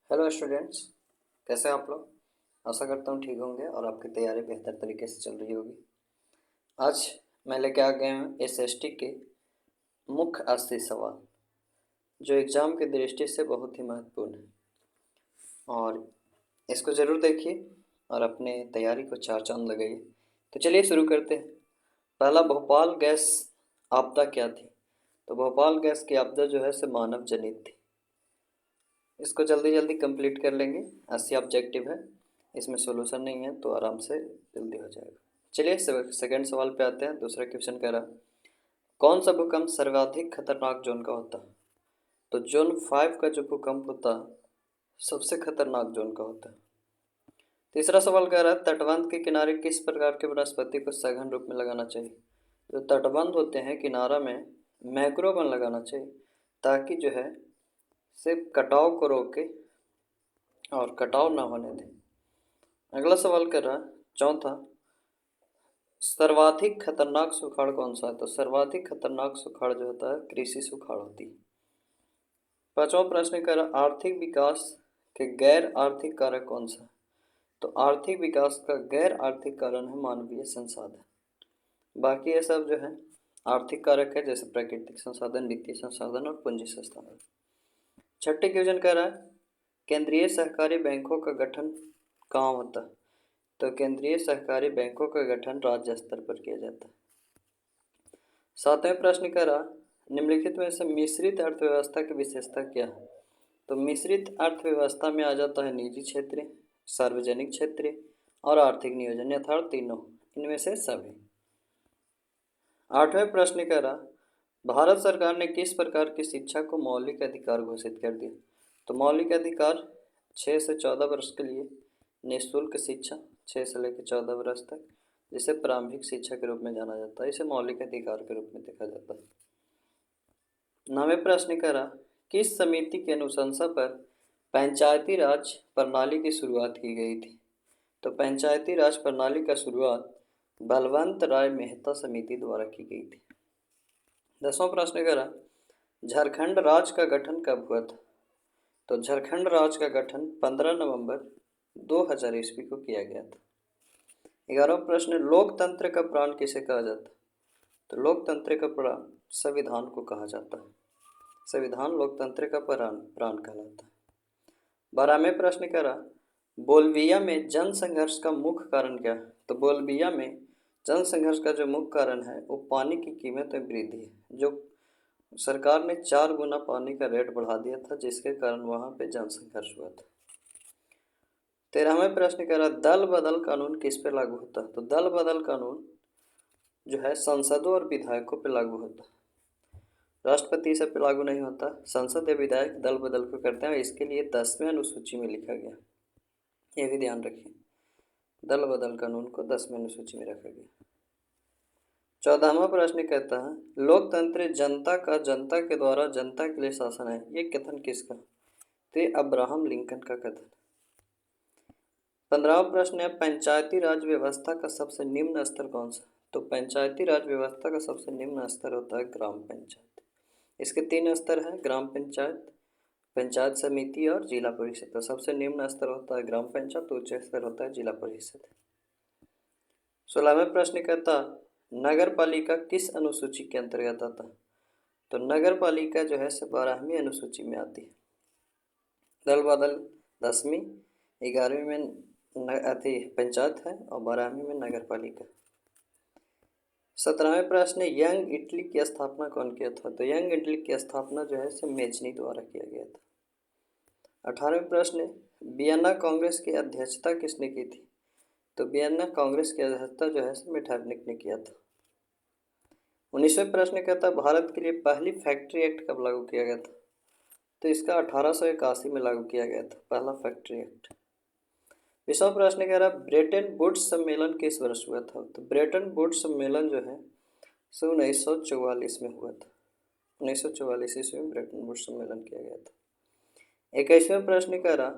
Hello students, कैसे हैं आप लोग। आशा करता हूँ ठीक होंगे और आपकी तैयारी बेहतर तरीके से चल रही होगी। आज मैं लेके आ गया हूँ एसएसटी के मुख्य 80 सवाल जो एग्ज़ाम की दृष्टि से बहुत ही महत्वपूर्ण है और इसको ज़रूर देखिए और अपने तैयारी को चार चांद लगाइए। तो चलिए शुरू करते हैं। पहला, भोपाल गैस आपदा क्या थी। तो भोपाल गैस की आपदा जो है से मानव जनित थी। इसको जल्दी जल्दी कंप्लीट कर लेंगे। 80 ऑब्जेक्टिव है, इसमें सॉल्यूशन नहीं है तो आराम से जल्दी हो जाएगा। चलिए सेकंड सवाल पे आते हैं। दूसरा क्वेश्चन कह रहा, कौन सा भूकंप सर्वाधिक खतरनाक जोन का होता है। तो जोन 5 का जो भूकंप होता है सबसे खतरनाक जोन का होता है। तीसरा सवाल कह रहा है, तटबंध के किनारे किस प्रकार के वनस्पति को सघन रूप में लगाना चाहिए। जो तटबंध होते हैं किनारा में मैक्रो वन लगाना चाहिए ताकि जो है सिर्फ कटाव को रोके और कटाव ना होने दें। अगला सवाल कर रहा है चौथा, सर्वाधिक खतरनाक सुखाड़ कौन सा है। तो सर्वाधिक खतरनाक सुखाड़ जो होता है कृषि सुखाड़ होती है। पांचवा प्रश्न कर रहा, आर्थिक विकास के गैर आर्थिक कारक कौन सा है। तो आर्थिक विकास का गैर आर्थिक कारण है मानवीय संसाधन। बाकी ये सब जो है आर्थिक कारक है, जैसे प्राकृतिक संसाधन, वित्तीय संसाधन और पूंजी संसाधन। छठे क्वेश्चन कह रहा है, केंद्रीय सहकारी बैंकों का गठन कहाँ होता है। तो केंद्रीय सहकारी बैंकों का गठन राज्य स्तर पर किया जाता है। सातवें प्रश्न कह रहा, निम्नलिखित में से मिश्रित अर्थव्यवस्था की विशेषता क्या है। तो मिश्रित अर्थव्यवस्था में आ जाता है निजी क्षेत्र, सार्वजनिक क्षेत्र और आर्थिक नियोजन, यथार्थ तीनों इनमें से सभी। आठवें प्रश्न कह रहा, भारत सरकार ने किस प्रकार की शिक्षा को मौलिक अधिकार घोषित कर दिया। तो मौलिक अधिकार 6 से 14 वर्ष के लिए निःशुल्क शिक्षा 6 से लेकर 14 वर्ष तक, जिसे प्रारंभिक शिक्षा के रूप में जाना जाता है, इसे मौलिक अधिकार के रूप में देखा जाता है। नौवें प्रश्न कह रहा, किस समिति की अनुशंसा पर पंचायती राज प्रणाली की शुरुआत की गई थी। तो पंचायती राज प्रणाली का शुरुआत बलवंत राय मेहता समिति द्वारा की गई थी। 10वां प्रश्न कह रहा, झारखंड राज्य का गठन कब हुआ था। तो झारखंड राज्य का गठन 15 नवंबर 2000 ईस्वी को किया गया था। 11वां प्रश्न, लोकतंत्र का प्राण किसे कहा जाता है। तो लोकतंत्र का प्राण संविधान को कहा जाता है। संविधान लोकतंत्र का प्राण कहलाता है। 12वें प्रश्न कह रहा, बोल्विया में जन संघर्ष का मुख्य कारण क्या है। तो बोल्विया में जन संघर्ष का जो मुख्य कारण है वो पानी की कीमत में वृद्धि है, जो सरकार ने 4 गुना पानी का रेट बढ़ा दिया था, जिसके कारण वहाँ पे जन संघर्ष हुआ था। 13वें प्रश्न कह रहा, दल बदल कानून किस पे लागू होता है। तो दल बदल कानून जो है सांसदों और विधायकों पे लागू होता है, राष्ट्रपति सब पे लागू नहीं होता। संसद या विधायक दल बदल को करते हैं, इसके लिए 10वें अनुसूची में लिखा गया, ये भी ध्यान रखिए। दल बदल कानून को 10वें अनुसूची में रखा गया। 14वां प्रश्न कहता है, लोकतंत्र जनता का जनता के द्वारा जनता के लिए शासन है, ये कथन किसका। तो ये अब्राहम लिंकन का कथन। 15वां प्रश्न है, पंचायती राज व्यवस्था का सबसे निम्न स्तर कौन सा। तो पंचायती राज व्यवस्था का सबसे निम्न स्तर होता है ग्राम पंचायत। इसके 3 स्तर हैं, ग्राम पंचायत, पंचायत समिति और जिला परिषद। तो सबसे निम्न स्तर होता है ग्राम पंचायत, उच्च स्तर होता है जिला परिषद। 16वें प्रश्न कहता, नगर पालिका किस अनुसूची के अंतर्गत आता है। तो नगर पालिका जो है 12वीं अनुसूची में आती है। दल बदल 10वीं, 11वीं में पंचायत है और 12वीं में नगर पालिका। 17वें प्रश्न, यंग इटली की स्थापना कौन किया था। तो यंग इटली की स्थापना जो है मेजनी द्वारा किया गया था। 18वें प्रश्न, वियना कांग्रेस की अध्यक्षता किसने की थी। तो वियना कांग्रेस की अध्यक्षता जो है मेटरनिक ने किया था। 19वें प्रश्न कहता है, भारत के लिए पहली फैक्ट्री एक्ट कब लागू किया गया था। तो इसका 1881 में लागू किया गया था पहला फैक्ट्री एक्ट। 20वां प्रश्न कह रहा है, ब्रेटन वुड्स सम्मेलन किस वर्ष हुआ था। तो ब्रेटन वुड्स सम्मेलन जो है 1944 में हुआ था। 1944 ईस्वी में ब्रेटन वुड्स सम्मेलन किया गया था। 21वें प्रश्न कह रहा,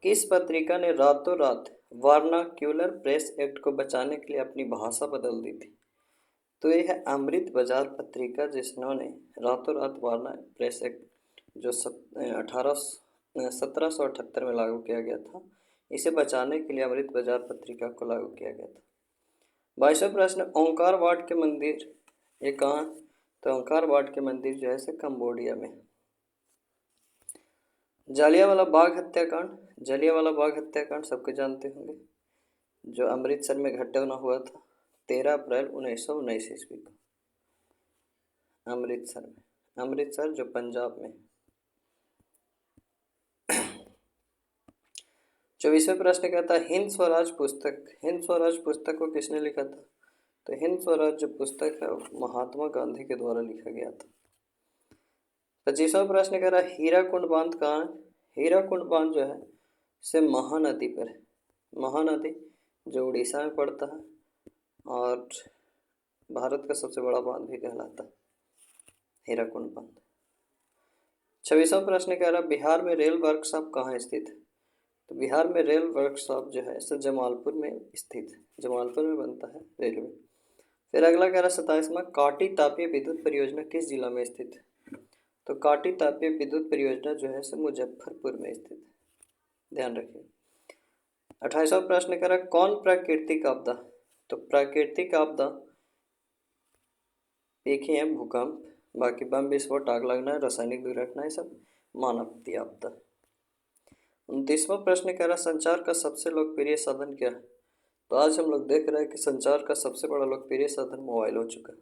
किस पत्रिका ने रातों रात वर्नाक्यूलर प्रेस एक्ट को बचाने के लिए अपनी भाषा बदल दी थी। तो यह है अमृत बाजार पत्रिका, जिन्होंने रातों रात वार्ना प्रेस एक्ट जो 18 1778 में लागू किया गया था। इसे बचाने के लिए अमृत बाजार पत्रिका को लागू किया गया था। 22वां प्रश्न, ओंकार वाट के मंदिर ये कहाँ? तो ओंकार वाट के मंदिर जो है से कंबोडिया में। जालियांवाला बाग हत्याकांड, जालियांवाला बाग हत्याकांड सबके जानते होंगे, जो अमृतसर में घटना हुआ था 13 अप्रैल 1919 ईस्वी को, अमृतसर में, अमृतसर जो पंजाब में। 24वां प्रश्न कहता है हिंद स्वराज पुस्तक, हिंद स्वराज पुस्तक को किसने लिखा था? तो हिंद स्वराज जो पुस्तक है महात्मा गांधी के द्वारा लिखा गया था। 25वां प्रश्न कह रहा है हीराकुंड बांध कहाँ है? हीराकुंड बांध जो है से महानदी पर है, महानदी जो उड़ीसा में पड़ता है और भारत का सबसे बड़ा बांध भी कहलाता है हीराकुंड बांध। 26वां प्रश्न कह रहा है बिहार में रेल वर्कशॉप कहाँ स्थित है? तो बिहार में रेल वर्कशॉप जो है सो जमालपुर में स्थित है, जमालपुर में बनता है रेलवे। फिर अगला कह रहा है 27वां काटी तापीय विद्युत परियोजना किस जिला में स्थित है? तो काटी तापीय विद्युत परियोजना जो है सो मुजफ्फरपुर में स्थित है, ध्यान रखिए। 28वां प्रश्न कह रहा है कौन प्राकृतिक आपदा? तो प्राकृतिक आपदा एक ही है भूकंप, बाकी बम विस्फोट, आग लगना, रासायनिक दुर्घटना, ये सब मानवीय आपदा। 29वां प्रश्न कह रहा संचार का सबसे लोकप्रिय साधन क्या है? तो आज हम लोग देख रहे हैं कि संचार का सबसे बड़ा लोकप्रिय साधन मोबाइल हो चुका है।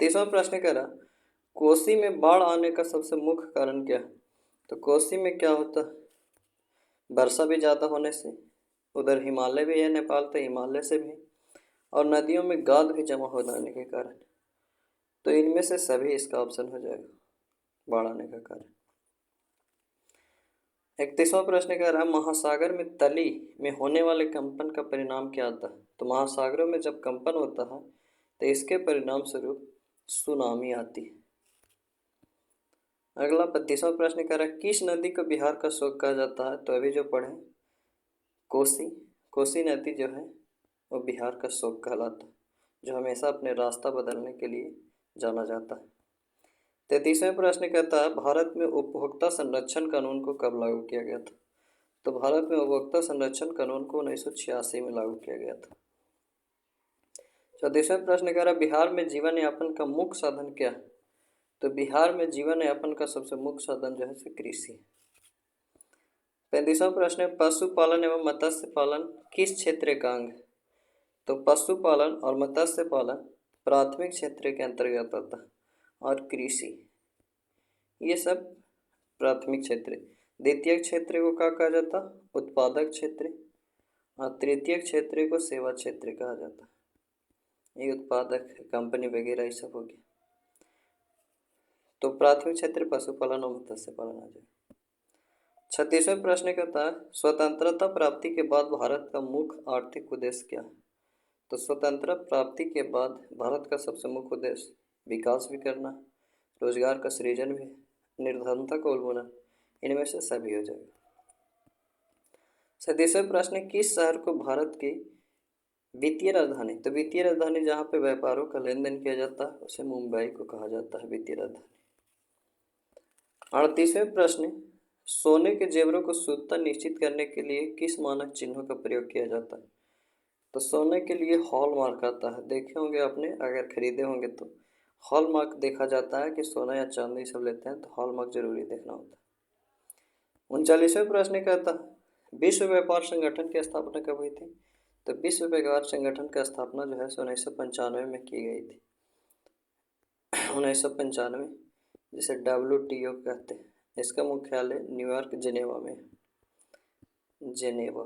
30वां प्रश्न कह रहा कोसी में बाढ़ आने का सबसे मुख्य कारण क्या है? तो कोसी में क्या होता है, वर्षा भी ज़्यादा होने से, उधर हिमालय भी है नेपाल, तो हिमालय से भी, और नदियों में गाद भी जमा हो जाने के कारण। तो इनमें से सभी इसका ऑप्शन हो जाएगा बाढ़ आने का कारण। 31वां प्रश्न कह रहा है महासागर में तली में होने वाले कंपन का परिणाम क्या आता है? तो महासागरों में जब कंपन होता है तो इसके परिणाम स्वरूप सुनामी आती है। अगला 32वां प्रश्न कह रहा है किस नदी को बिहार का शोक कहा जाता है? तो अभी जो पढ़े कोसी, कोसी नदी जो है वो बिहार का शोक कहलाता है, जो हमेशा अपने रास्ता बदलने के लिए जाना जाता है। 33वां प्रश्न कहता है भारत में उपभोक्ता संरक्षण कानून को कब लागू किया गया था? तो भारत में उपभोक्ता संरक्षण कानून को 1986 में लागू किया गया था। 34वां प्रश्न कह रहा बिहार में जीवन यापन का मुख्य साधन क्या है? तो बिहार में जीवन यापन का सबसे मुख्य साधन जो है कृषि। 35वां प्रश्न है पशुपालन एवं मत्स्य पालन किस क्षेत्र का अंग है? तो पशुपालन और मत्स्य पालन प्राथमिक क्षेत्र के अंतर्गत आता है और कृषि ये सब प्राथमिक क्षेत्र। द्वितीय क्षेत्र को क्या कहा जाता? उत्पादक क्षेत्र, और तृतीय क्षेत्र को सेवा क्षेत्र कहा जाता है। ये उत्पादक कंपनी वगैरह ये सब हो गया। तो प्राथमिक क्षेत्र पशुपालन और मत्स्य पालन आ जाए। 36वां प्रश्न कहता है स्वतंत्रता प्राप्ति के बाद भारत का मुख्य आर्थिक उद्देश्य क्या है? तो स्वतंत्रता प्राप्ति के बाद भारत का सबसे मुख्य उद्देश्य विकास भी करना, रोजगार का सृजन भी, निर्धनता को उन्मूलन, इनमें से सभी हो जाएगा। 37वां प्रश्न किस शहर को भारत की वित्तीय राजधानी? तो वित्तीय राजधानी जहाँ पे व्यापारों का लेन देन किया जाता है उसे मुंबई को कहा जाता है वित्तीय राजधानी। 38वें प्रश्न सोने के जेवरों को शुद्धता निश्चित करने के लिए किस मानक चिन्हों का प्रयोग किया जाता है? तो सोने के लिए हॉलमार्क आता है, देखे होंगे आपने अगर खरीदे होंगे तो हॉलमार्क देखा जाता है कि सोना या चांदी सब लेते हैं तो हॉलमार्क जरूरी देखना होता है। 39वें प्रश्न कहता है विश्व व्यापार संगठन की स्थापना कब हुई थी? तो विश्व व्यापार संगठन की स्थापना जो है 1995 में की गई थी। 1995 जिसे WTO कहते हैं। इसका मुख्यालय न्यूयॉर्क जेनेवा में है, जेनेवा।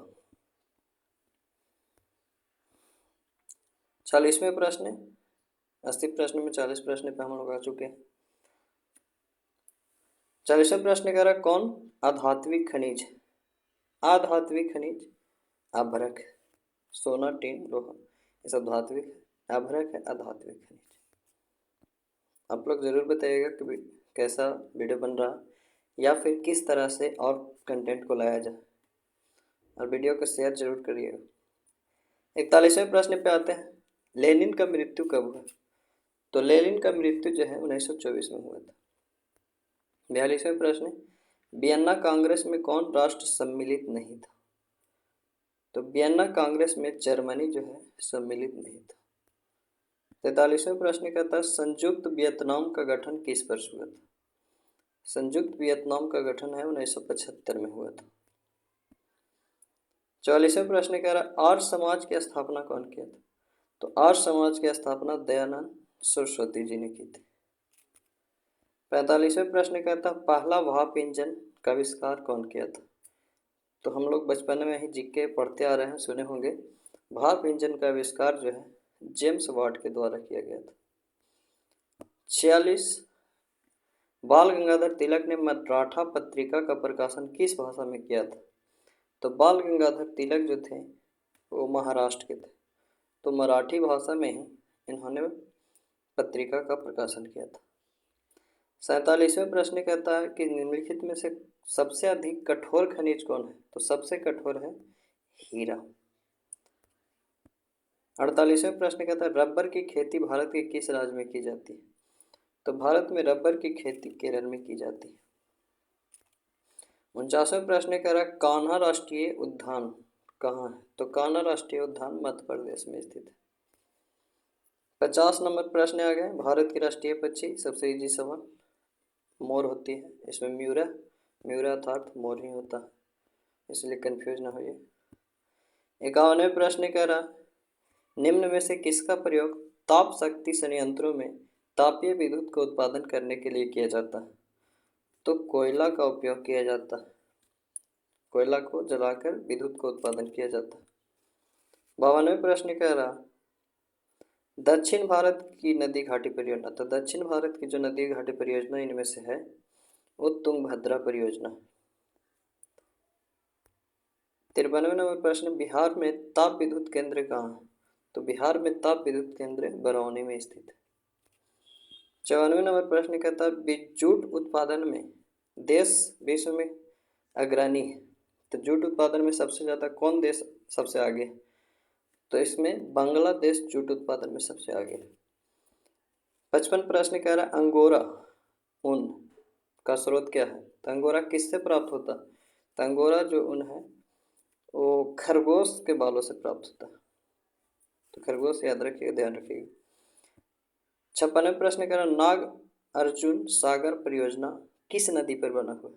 40वें प्रश्न 80 प्रश्न में 40 प्रश्न पे हम लोग आ चुके हैं। 40वां प्रश्न कह रहा कौन आधात्विक खनिज? आधात्विक खनिज अभ्रक, सोना, टिन, लोहा, ये सब धात्विक है, अभ्रक है अधात्विक खनिज। आप लोग ज़रूर बताइएगा कि कैसा वीडियो बन रहा या फिर किस तरह से और कंटेंट को लाया जाए, और वीडियो को शेयर जरूर करिएगा। 41वें प्रश्न पे आते हैं लेनिन का मृत्यु कब हुआ? तो लेनिन का मृत्यु जो है 1924 में हुआ था। 42वें प्रश्न, वियन्ना कांग्रेस में कौन राष्ट्र सम्मिलित नहीं था? तो वियन्ना कांग्रेस में जर्मनी जो है सम्मिलित नहीं था। 43वें प्रश्न कहता है संयुक्त वियतनाम का गठन किस वर्ष हुआ था? संयुक्त वियतनाम का गठन है 1975 में हुआ था। 44वें प्रश्न कह रहा है आर्य समाज की स्थापना कौन किया था? तो आर्य समाज की स्थापना दयानंद सरस्वती जी ने की थी। 45वें प्रश्न कहता है पहला भाप इंजन का आविष्कार कौन किया था? तो हम लोग बचपन में ही जीके पढ़ते आ रहे हैं, सुने होंगे। भाप इंजन का आविष्कार जो है जेम्स वाट के द्वारा किया गया था। 46, बाल गंगाधर तिलक ने मराठा पत्रिका का प्रकाशन किस भाषा में किया था? तो बाल गंगाधर तिलक जो थे वो महाराष्ट्र के थे, तो मराठी भाषा में ही इन्होंने पत्रिका का प्रकाशन किया था। 47वें प्रश्न कहता है कि निम्नलिखित में से सबसे अधिक कठोर खनिज कौन है? तो सबसे कठोर है हीरा। 48वें प्रश्न कहता है रबर की खेती भारत के किस राज्य में की जाती है? तो भारत में रबर की खेती केरल में की जाती है। 49वें प्रश्न कह रहा है कान्हा राष्ट्रीय उद्यान कहाँ है? तो कान्हा राष्ट्रीय उद्यान मध्य प्रदेश में स्थित है। 50 नंबर प्रश्न आ गया भारत की राष्ट्रीय पक्षी, सबसे इजी सवाल, मोर होती है। इसमें म्यूरा अर्थात मोर ही होता है, इसलिए कंफ्यूज ना होइए। 51वें प्रश्न कह रहा निम्न में से किसका प्रयोग ताप शक्ति संयंत्रों में तापीय विद्युत का उत्पादन करने के लिए किया जाता है? तो कोयला का उपयोग किया जाता है, कोयला को जलाकर विद्युत का उत्पादन किया जाता है। 52वें प्रश्न कह रहा दक्षिण भारत की नदी घाटी परियोजना, तो दक्षिण भारत की जो नदी घाटी परियोजना इनमें से है वो तुंगभद्रा परियोजना। 53वें नंबर प्रश्न बिहार में ताप विद्युत केंद्र कहाँ है? तो बिहार में ताप विद्युत केंद्र बरौनी में स्थित है। 54वें नंबर प्रश्न कहता है जूट उत्पादन में देश विश्व में अग्रणी है, तो जूट उत्पादन में सबसे ज़्यादा कौन देश सबसे आगे है? तो इसमें बांग्लादेश जूट उत्पादन में सबसे आगे है। 55 प्रश्न कह रहा है अंगोरा ऊन का स्रोत क्या है? तो अंगोरा किससे प्राप्त होता है? तो अंगोरा जो ऊन है वो खरगोश के बालों से प्राप्त होता है, तो खरगोश याद रखिएगा, ध्यान रखिएगा। 56वें प्रश्न कह रहा नाग अर्जुन सागर परियोजना किस नदी पर बना हुआ?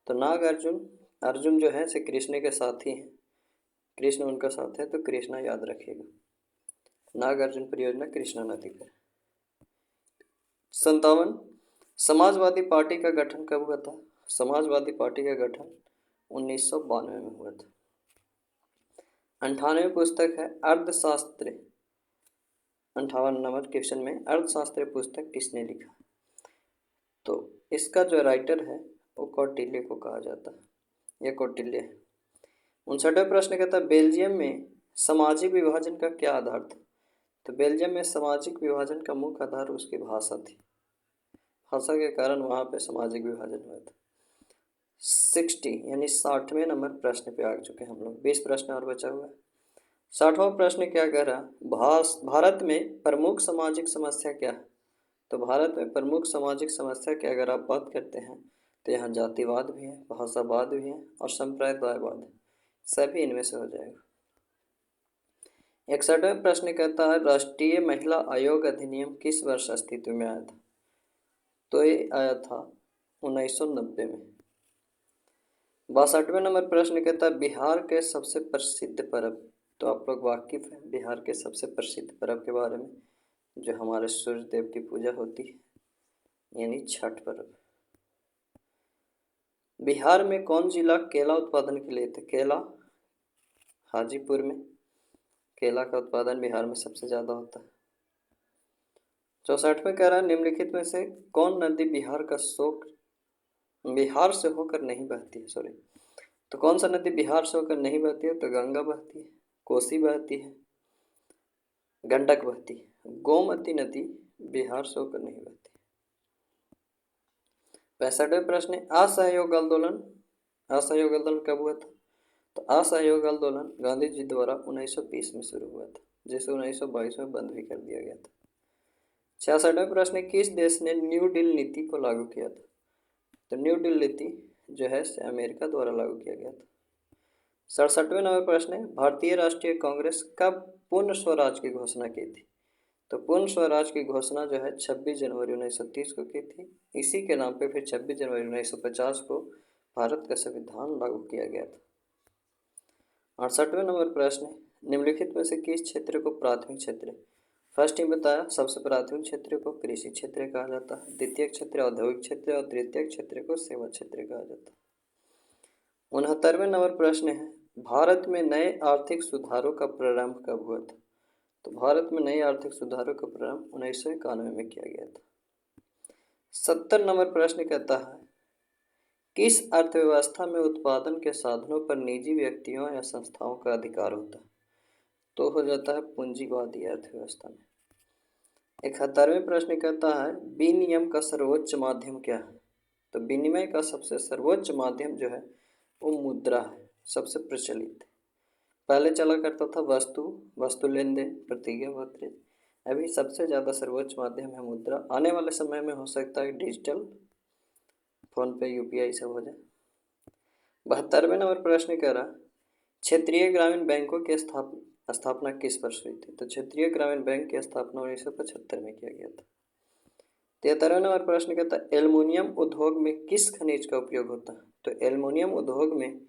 तो नाग अर्जुन जो है से कृष्ण के साथी हैं, कृष्ण उनका साथ है, तो कृष्णा याद रखिएगा। नाग अर्जुन परियोजना कृष्णा नदी पर। 57, समाजवादी पार्टी का गठन कब हुआ था? समाजवादी पार्टी का गठन 1992 में हुआ था। 98 पुस्तक है अर्थशास्त्र, 58 नंबर क्वेश्चन में अर्थशास्त्र पुस्तक किसने लिखा? तो इसका जो राइटर है वो कौटिल्य को कहा जाता है, यह कौटिल्य है। 59वें प्रश्न कहता है बेल्जियम में सामाजिक विभाजन का क्या आधार था? तो बेल्जियम में सामाजिक विभाजन का मुख्य आधार उसकी भाषा थी, भाषा के कारण वहाँ पे सामाजिक विभाजन हुआ था। 60 यानी 60वें नंबर प्रश्न पे आ चुके हम लोग, 20 प्रश्न और बचा हुआ है। 60वां प्रश्न क्या कह रहा भारत में प्रमुख सामाजिक समस्या क्या है? तो भारत में प्रमुख सामाजिक समस्या की अगर आप बात करते हैं तो यहाँ जातिवाद भी है, भाषावाद भी है और संप्रदायवाद है, सभी इनमें से हो जाएगा। 61वें प्रश्न कहता है राष्ट्रीय महिला आयोग अधिनियम किस वर्ष अस्तित्व में आया था? तो ये आया था 1990 में। 62वें नंबर प्रश्न कहता है बिहार के सबसे प्रसिद्ध पर्व, तो आप लोग वाकिफ हैं बिहार के सबसे प्रसिद्ध पर्व के बारे में, जो हमारे सूर्य देव की पूजा होती है, यानी छठ पर्व। बिहार में कौन जिला केला उत्पादन के लिए थे? केला हाजीपुर में केला का उत्पादन बिहार में सबसे ज़्यादा होता है। 64वें कह रहा है निम्नलिखित में से कौन नदी बिहार से होकर नहीं बहती है? तो कौन सा नदी बिहार से होकर नहीं बहती है? तो गंगा बहती है, कोसी बहती है, गंडक बहती है, गोमती नदी बिहार से होकर नहीं बहती। 65वें प्रश्न असहयोग आंदोलन कब हुआ था? तो असहयोग आंदोलन गांधी जी द्वारा 1920 में शुरू हुआ था, जिसे 1922 में बंद भी कर दिया गया था। 66वें प्रश्न किस देश ने न्यू डील नीति को लागू किया था? तो न्यू डील नीति जो है से अमेरिका द्वारा लागू किया गया था। 67वें नंबर प्रश्न है, भारतीय राष्ट्रीय कांग्रेस कब पूर्ण स्वराज की घोषणा की थी? तो पूर्ण स्वराज की घोषणा जो है 26 जनवरी 1930 को की थी। इसी के नाम पे फिर 26 जनवरी 1950 को भारत का संविधान लागू किया गया था। 68वें नंबर प्रश्न है, निम्नलिखित में से किस क्षेत्र को प्राथमिक क्षेत्र? फर्स्ट ही बताया, सबसे प्राथमिक क्षेत्र को कृषि क्षेत्र कहा जाता है, द्वितीय क्षेत्र औद्योगिक क्षेत्र और तृतीय क्षेत्र को सेवा क्षेत्र कहा जाता है। 69वें नंबर प्रश्न है, भारत में नए आर्थिक सुधारों का प्रारंभ कब हुआ था? तो भारत में नए आर्थिक सुधारों का प्रारंभ 1991 में किया गया था। 70 नंबर प्रश्न कहता है, किस अर्थव्यवस्था में उत्पादन के साधनों पर निजी व्यक्तियों या संस्थाओं का अधिकार होता है? तो हो जाता है पूंजीवादी अर्थव्यवस्था में। 71वें प्रश्न कहता है, विनिमय का सर्वोच्च माध्यम क्या है? तो विनिमय का सबसे सर्वोच्च माध्यम जो है वो मुद्रा है, सबसे प्रचलित। पहले चला करता था वस्तु लेन देन, प्रतिज्ञा पत्र। अभी सबसे ज़्यादा सर्वोच्च माध्यम है मुद्रा। आने वाले समय में हो सकता है डिजिटल, फोन पे, यूपीआई सब हो जाए। 72वें नंबर प्रश्न कह रहा, क्षेत्रीय ग्रामीण बैंकों की स्थापना किस वर्ष हुई थी? तो क्षेत्रीय ग्रामीण बैंक की स्थापना 1975 में किया गया था। 73वें नंबर प्रश्न कहता है, एल्युमिनियम उद्योग में किस खनिज का उपयोग होता है? तो एल्युमिनियम उद्योग में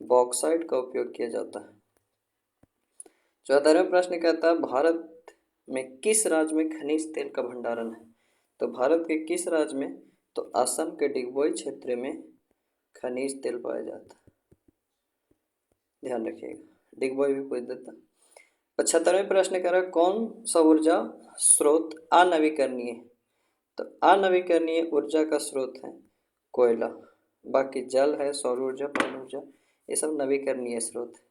बॉक्साइट का उपयोग किया जाता है। 74वें प्रश्न कहता है, भारत में किस राज्य में खनिज तेल का भंडारण है? तो भारत के किस राज्य में? तो असम के डिगबोई क्षेत्र में खनिज तेल पाया जाता है, ध्यान रखिएगा, डिगबोई भी पूछ देता। 75वें प्रश्न कह रहा है, कौन सा ऊर्जा स्रोत अनवीकरणीय है? तो अनवीकरणीय ऊर्जा का स्रोत है कोयला, बाकी जल है, सौर ऊर्जा, पवन ऊर्जा, ये सब नवीकरणीय स्रोत है।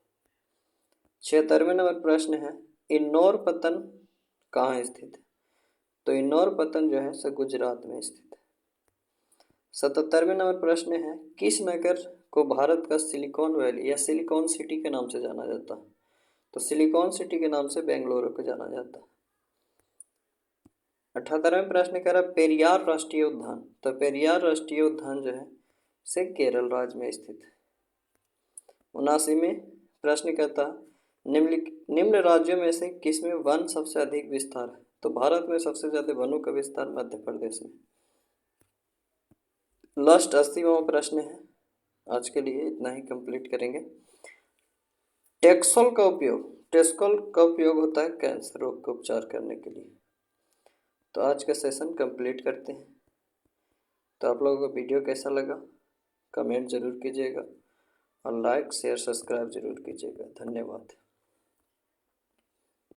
76वें नंबर प्रश्न है, इन्नौर पत्तन कहाँ स्थित है? तो इन्नौर पत्तन जो है सो गुजरात में स्थित है। 77वें नंबर प्रश्न है, किस नगर को भारत का सिलिकॉन वैली या सिलिकॉन सिटी के नाम से जाना जाता है? तो सिलिकॉन सिटी के नाम से बेंगलुरु को जाना जाता है। 78वें प्रश्न कह रहा, पेरियार राष्ट्रीय उद्यान। तो पेरियार राष्ट्रीय उद्यान जो है से केरल राज्य में स्थित है। 79वें प्रश्न कहता, निम्न राज्यों में से किसमें वन सबसे अधिक विस्तार है? तो भारत में सबसे ज्यादा वनों का विस्तार मध्य प्रदेश में। लास्ट 80वां प्रश्न है, आज के लिए इतना ही कंप्लीट करेंगे। टेक्सोल का उपयोग होता है कैंसर रोग का उपचार करने के लिए। तो आज का सेशन कंप्लीट करते हैं। तो आप लोगों को वीडियो कैसा लगा कमेंट ज़रूर कीजिएगा और लाइक शेयर सब्सक्राइब ज़रूर कीजिएगा। धन्यवाद।